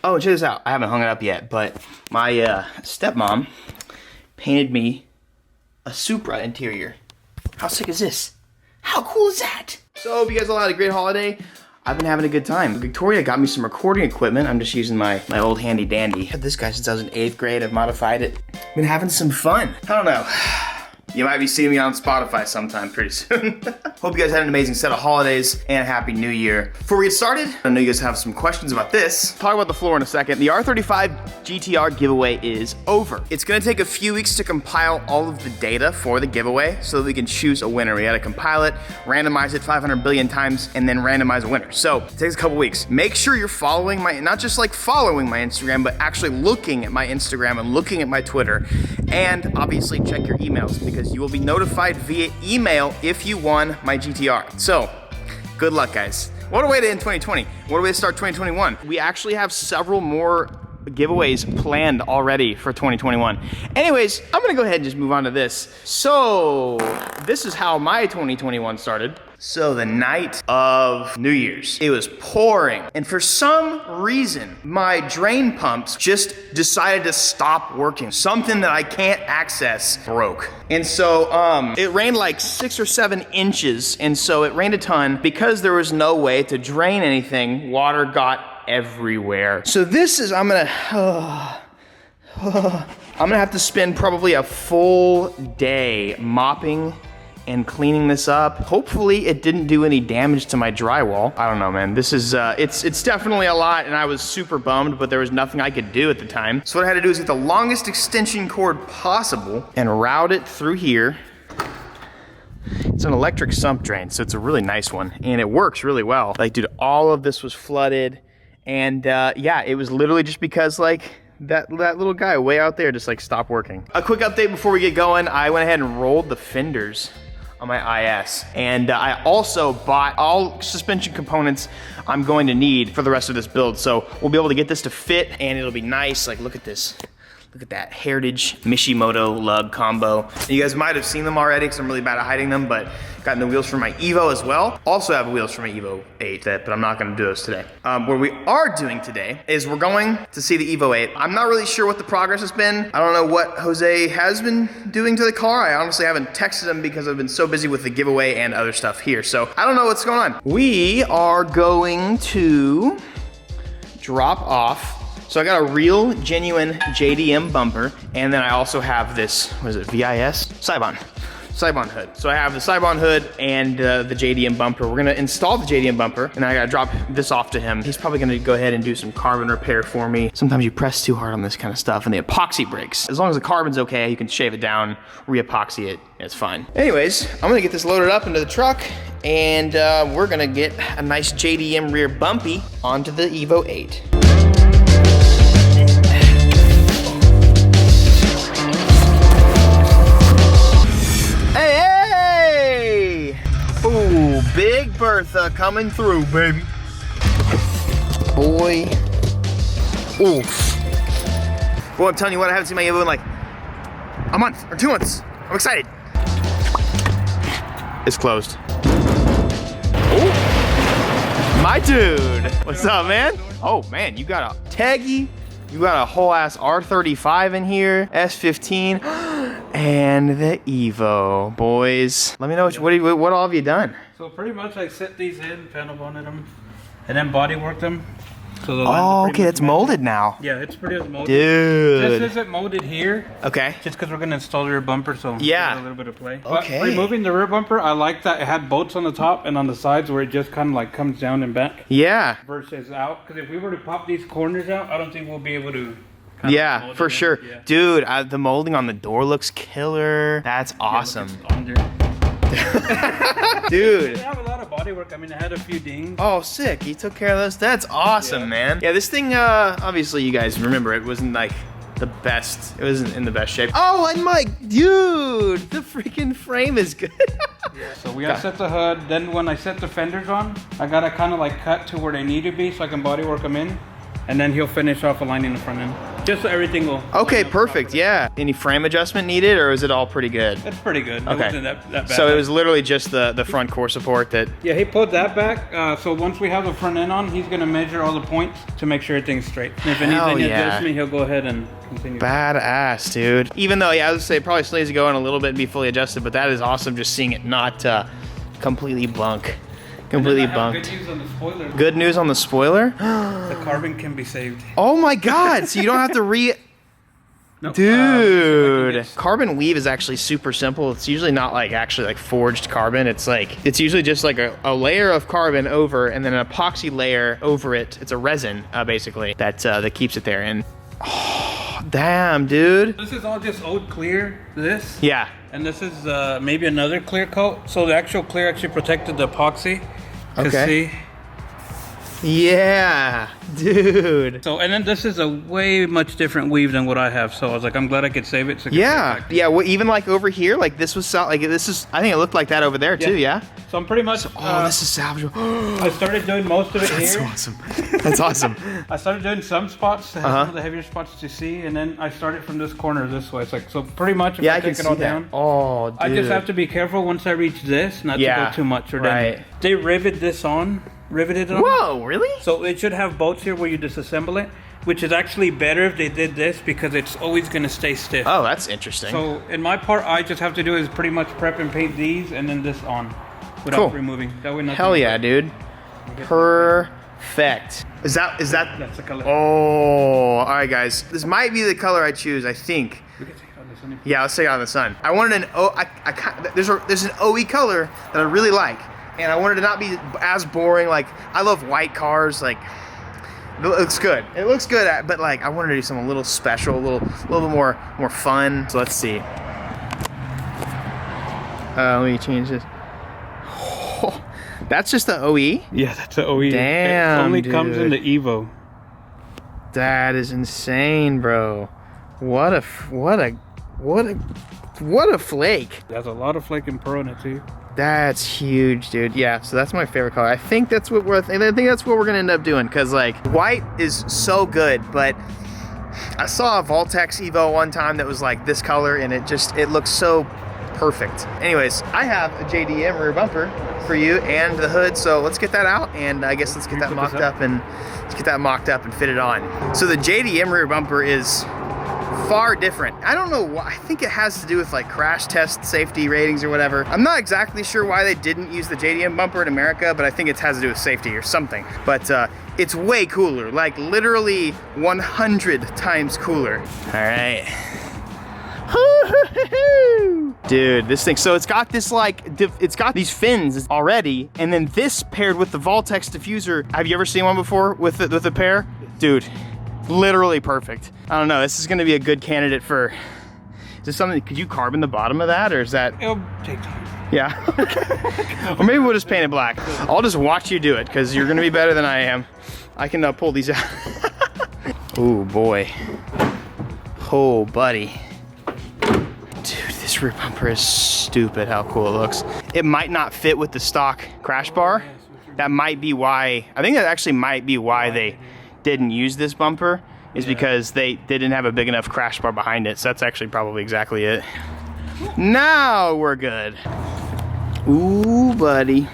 Oh, check this out. I haven't hung it up yet, but my stepmom painted me a Supra interior. How sick is this? How cool is that? So, hope you guys all had a great holiday. I've been having a good time. Victoria got me some recording equipment. I'm just using my old handy dandy. I've had this guy since I was in 8th grade. I've modified it. Been having some fun. I don't know. You might be seeing me on Spotify sometime pretty soon. Hope you guys had an amazing set of holidays and a happy new year. Before we get started, I know you guys have some questions about this. Talk about the floor in a second. The R35 GTR giveaway is over. It's gonna take a few weeks to compile all of the data for the giveaway so that we can choose a winner. We gotta compile it, randomize it 500 billion times, and then randomize a winner. So it takes a couple weeks. Make sure you're following not just like following my Instagram, but actually looking at my Instagram and looking at my Twitter. And obviously check your emails because you will be notified via email if you won my GTR. So, good luck, guys. What a way to end 2020. What a way to start 2021. We actually have several more giveaways planned already for 2021. Anyways, I'm gonna go ahead and just move on to this. So, this is how my 2021 started. So the night of New Year's, it was pouring. And for some reason, my drain pumps just decided to stop working. Something that I can't access broke. And so it rained like 6 or 7 inches. And so it rained a ton. Because there was no way to drain anything, water got everywhere. So this is, I'm gonna have to spend probably a full day mopping and cleaning this up. Hopefully it didn't do any damage to my drywall. I don't know, man. This is, it's definitely a lot and I was super bummed, but there was nothing I could do at the time. So what I had to do is get the longest extension cord possible and route it through here. It's an electric sump drain, so it's a really nice one and it works really well. Like, dude, all of this was flooded and yeah, it was literally just because like, that little guy way out there just like stopped working. A quick update before we get going. I went ahead and rolled the fenders on my IS. And I also bought all suspension components I'm going to need for the rest of this build. So we'll be able to get this to fit and it'll be nice. Like, look at this. Look at that Heritage Mishimoto lug combo. You guys might have seen them already because I'm really bad at hiding them, but got the wheels for my Evo as well. Also have wheels for my Evo 8, but I'm not gonna do those today. What we are doing today is we're going to see the Evo 8. I'm not really sure what the progress has been. I don't know what Jose has been doing to the car. I honestly haven't texted him because I've been so busy with the giveaway and other stuff here. So I don't know what's going on. We are going to drop off. So I got a real, genuine JDM bumper, and then I also have this, what is it, VIS? Sibon hood. So I have the Sibon hood and the JDM bumper. We're gonna install the JDM bumper, and then I gotta drop this off to him. He's probably gonna go ahead and do some carbon repair for me. Sometimes you press too hard on this kind of stuff, and the epoxy breaks. As long as the carbon's okay, you can shave it down, re-epoxy it, it's fine. Anyways, I'm gonna get this loaded up into the truck, and we're gonna get a nice JDM rear bumpy onto the Evo 8. Ooh, Big Bertha coming through, baby. Boy. Oof. Boy, I'm telling you what, I haven't seen my Evo in like a month or 2 months. I'm excited. It's closed. Ooh. My dude. What's up, man? Oh, man, you got a Teggy. You got a whole ass R35 in here, S15, and the Evo, boys. Let me know what all have you done? So pretty much I set these in, panel bonded them, and then bodyworked them. So oh, okay, it's molded now. Yeah, it's pretty much molded. Dude. This isn't molded here. Okay. Just because we're going to install the rear bumper, so yeah, a little bit of play. Okay. But removing the rear bumper, I like that it had bolts on the top and on the sides where it just kind of like comes down and back. Yeah. Versus out, because if we were to pop these corners out, I don't think we'll be able to. Yeah, for sure. Yeah. Dude, the molding on the door looks killer. That's awesome. Dude. They have a lot of bodywork. I mean, I had a few dings. Oh, sick. He took care of those. That's awesome, man. Yeah, this thing, obviously you guys remember it wasn't like the best. It wasn't in the best shape. Oh, and my dude, the freaking frame is good. Yeah. So we gotta set the hood. Then when I set the fenders on, I gotta kind of like cut to where they need to be so I can bodywork them in. And then he'll finish off aligning the front end. Just so everything will... Okay, perfect, yeah. Any frame adjustment needed, or is it all pretty good? That's pretty good. It Okay. wasn't that bad. So it was literally just the front core support that... Yeah, he pulled that back. So once we have the front end on, he's gonna measure all the points to make sure everything's straight. And if it needs any adjustment, he'll go ahead and continue. Badass, dude. Even though, yeah, I would say it probably still needs to go in a little bit and be fully adjusted, but that is awesome just seeing it not completely bunk. Completely bunked. Good news on the spoiler. Good news on the spoiler? The carbon can be saved. Oh my god, so you don't have to No, Dude, carbon weave is actually super simple. It's usually not like actually like forged carbon. It's usually just like a layer of carbon over and then an epoxy layer over it. It's a resin basically that keeps it there. And oh, damn, dude. This is all just old clear, this. Yeah. And this is maybe another clear coat. So the actual clear actually protected the epoxy. Okay. See? Yeah, dude. So, and then this is a way much different weave than what I have. So I was like, I'm glad I could save it. So Yeah, yeah. Well, even like over here, like this was like this is. I think it looked like that over there too. Yeah. So I'm pretty much. Oh, this is salvageable. I started doing most of it That's here. awesome. That's awesome. I started doing some spots, some of the heavier spots to see, and then I started from this corner this way. It's like, so pretty much if I take it all down. Oh, dude. I just have to be careful once I reach this, not to go too much, or then they riveted it on. Whoa, really? So it should have bolts here where you disassemble it, which is actually better if they did this because it's always going to stay stiff. Oh, that's interesting. So in my part, I just have to do is pretty much prep and paint these and then this on without removing. That way nothing. Hell yeah, dude. Perfect. Is that? That's the color. Oh, all right, guys. This might be the color I choose. I think. Yeah, let's take it out in the sun. I wanted an there's an OE color that I really like. And I wanted to not be as boring. Like, I love white cars. Like, it looks good. It looks good, but like, I wanted to do something a little special, a little bit more fun. So let's see. Let me change this. Oh, that's just the OE? Yeah, that's the OE. Damn, it only dude. comes in the Evo. That is insane, bro. What a flake. There's a lot of flake and pearl in it too. That's huge, dude. Yeah, so that's my favorite color. I think that's what we're gonna end up doing, because like white is so good, but I saw a Voltex Evo one time that was like this color, and it looks so perfect. Anyways, I have a JDM rear bumper for you and the hood, so let's get that out, and I guess let's get that mocked up and fit it on. So the JDM rear bumper is far different. I don't know why. I think it has to do with like crash test safety ratings or whatever. I'm not exactly sure why they didn't use the JDM bumper in America, but I think it has to do with safety or something. But it's way cooler, like literally 100 times cooler. All right. Dude, this thing, so it's got this like, it's got these fins already, and then this paired with the Voltex diffuser. Have you ever seen one before with the pair? Dude, literally perfect. I don't know, this is gonna be a good candidate for, is this something, could you carbon the bottom of that, or is that? It'll take time. Yeah, or maybe we'll just paint it black. I'll just watch you do it, because you're gonna be better than I am. I can pull these out. Oh boy. Oh buddy. Dude, this rear bumper is stupid how cool it looks. It might not fit with the stock crash bar. That might be why, I think that actually might be why they didn't use this bumper, is because they didn't have a big enough crash bar behind it. So that's actually probably exactly it. Now we're good. Ooh, buddy.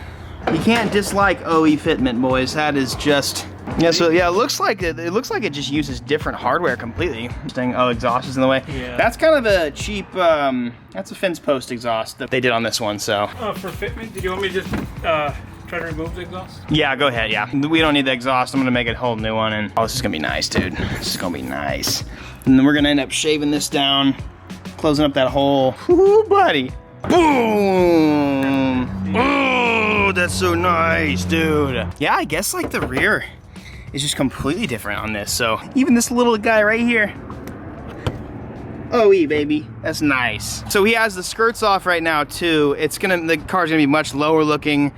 You can't dislike OE fitment, boys. That is just, yeah, so yeah, it looks like it just uses different hardware completely. Oh, exhaust is in the way. Yeah. That's kind of a cheap, that's a fence post exhaust that they did on this one, so. For fitment, did you want me to just try to remove the exhaust? Yeah, go ahead, yeah. We don't need the exhaust. I'm gonna make a whole new one, and oh, this is gonna be nice, dude. This is gonna be nice. And then we're gonna end up shaving this down, closing up that hole. Ooh, buddy. Boom. Oh, that's so nice, dude. Yeah, I guess like the rear is just completely different on this. So even this little guy right here. OE, baby. That's nice. So he has the skirts off right now too. The car's gonna be much lower looking.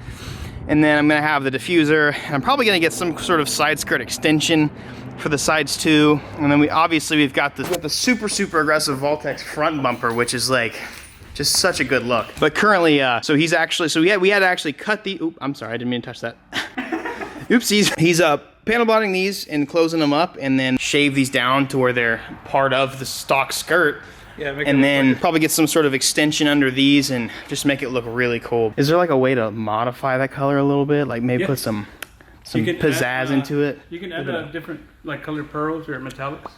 And then I'm gonna have the diffuser. I'm probably gonna get some sort of side skirt extension for the sides too. And then we've got the super, super aggressive Voltex front bumper, which is like, just such a good look. But currently, we had to actually cut the, I'm sorry, I didn't mean to touch that. Oopsies. He's panel bonding these and closing them up, and then shave these down to where they're part of the stock skirt. Yeah, and then probably get some sort of extension under these and just make it look really cool. Is there like a way to modify that color a little bit? Like maybe put some pizzazz into it? You can add different like colored pearls or metallics.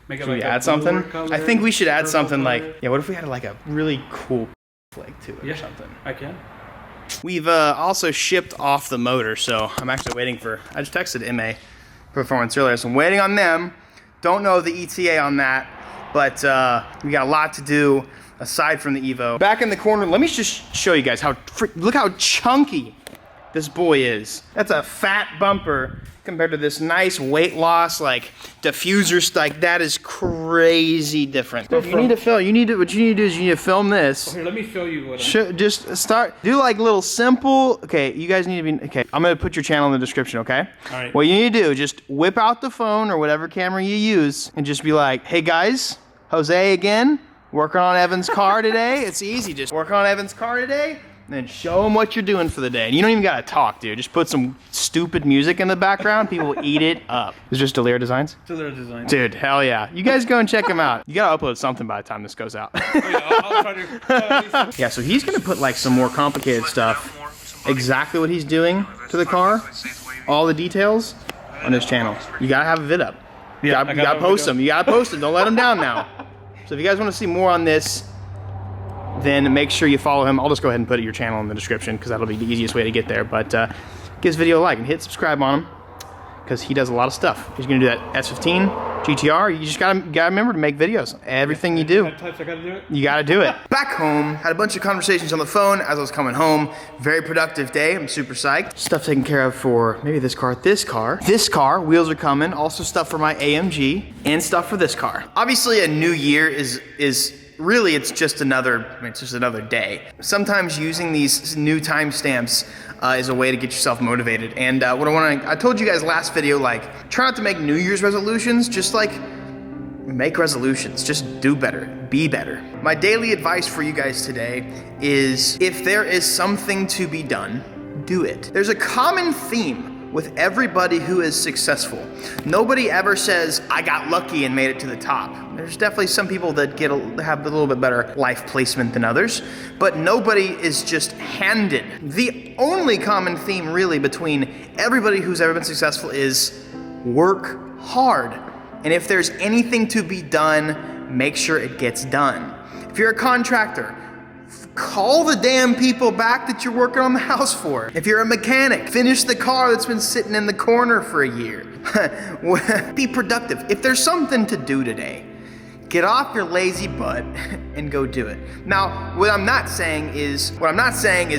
Make it Should like we add something? Color, I think we should add something like, yeah, what if we had like a really cool flake to it or something? I can. We've also shipped off the motor, so I'm actually waiting for, I just texted MA Performance earlier, so I'm waiting on them. Don't know the ETA on that, but we got a lot to do aside from the Evo. Back in the corner, let me just show you guys look how chunky this boy is. That's a fat bumper compared to this nice weight loss, like diffuser, like that is crazy different. What you need to do is you need to film this. Here, let me show you what Just do like little simple, okay, you guys need to be, okay, I'm gonna put your channel in the description, okay? All right. What you need to do, just whip out the phone or whatever camera you use and just be like, hey guys, Jose again, working on Evan's car today. It's easy, just working on Evan's car today. And then show them what you're doing for the day. And you don't even gotta talk, dude. Just put some stupid music in the background. People will eat it up. Is this Delir Designs? Delir Designs. Dude, hell yeah. You guys go and check them out. You gotta upload something by the time this goes out. Oh, yeah, I'll try to, yeah, so he's gonna put like some more complicated stuff. Exactly what he's doing to the car. All the details on his channel. You gotta have a vid up. You gotta post them. You gotta post them. Don't let them down now. So if you guys wanna see more on this, then make sure you follow him. I'll just go ahead and put your channel in the description because that'll be the easiest way to get there. But give this video a like and hit subscribe on him because he does a lot of stuff. He's gonna do that S15 GTR. You just gotta remember to make videos. Everything you do, you gotta do it. Back home, had a bunch of conversations on the phone as I was coming home. Very productive day. I'm super psyched. Stuff taken care of for maybe this car. This car, wheels are coming. Also stuff for my AMG and stuff for this car. Obviously, a new year is really, it's just another day. Sometimes using these new timestamps is a way to get yourself motivated. And I told you guys last video, like, try not to make New Year's resolutions, just like, make resolutions, just do better, be better. My daily advice for you guys today is, if there is something to be done, do it. There's a common theme with everybody who is successful. Nobody ever says, I got lucky and made it to the top. There's definitely some people that have a little bit better life placement than others, but nobody is just handed. The only common theme really between everybody who's ever been successful is work hard. And if there's anything to be done, make sure it gets done. If you're a contractor, call the damn people back that you're working on the house for. If you're a mechanic, finish the car that's been sitting in the corner for a year. Be productive. If there's something to do today, get off your lazy butt and go do it. Now, what I'm not saying is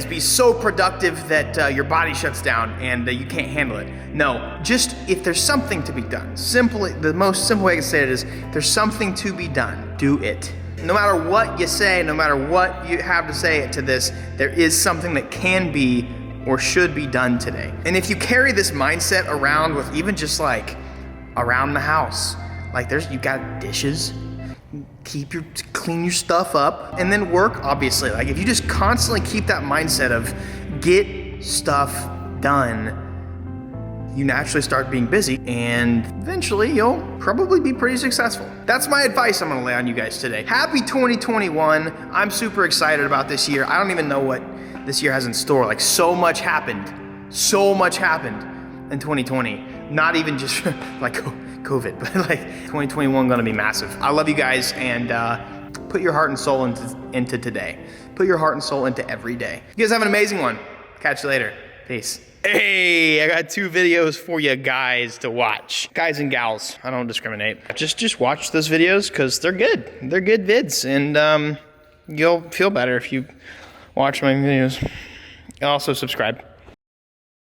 be so productive that your body shuts down and you can't handle it. No, just if there's something to be done. The most simple way I can say it is, if there's something to be done, do it. No matter what you say, no matter what you have to say to this, there is something that can be or should be done today. And if you carry this mindset around with even just like around the house, like you got dishes, clean your stuff up, and then work, obviously. Like if you just constantly keep that mindset of get stuff done, you naturally start being busy, and eventually you'll probably be pretty successful. That's my advice I'm gonna lay on you guys today. Happy 2021. I'm super excited about this year. I don't even know what this year has in store. Like so much happened in 2020. Not even just like COVID, but like 2021 gonna be massive. I love you guys, and put your heart and soul into today. Put your heart and soul into every day. You guys have an amazing one. Catch you later. Peace. Hey, I got 2 videos for you guys to watch. Guys and gals, I don't discriminate. Just watch those videos because they're good. They're good vids, and you'll feel better if you watch my videos. And also subscribe.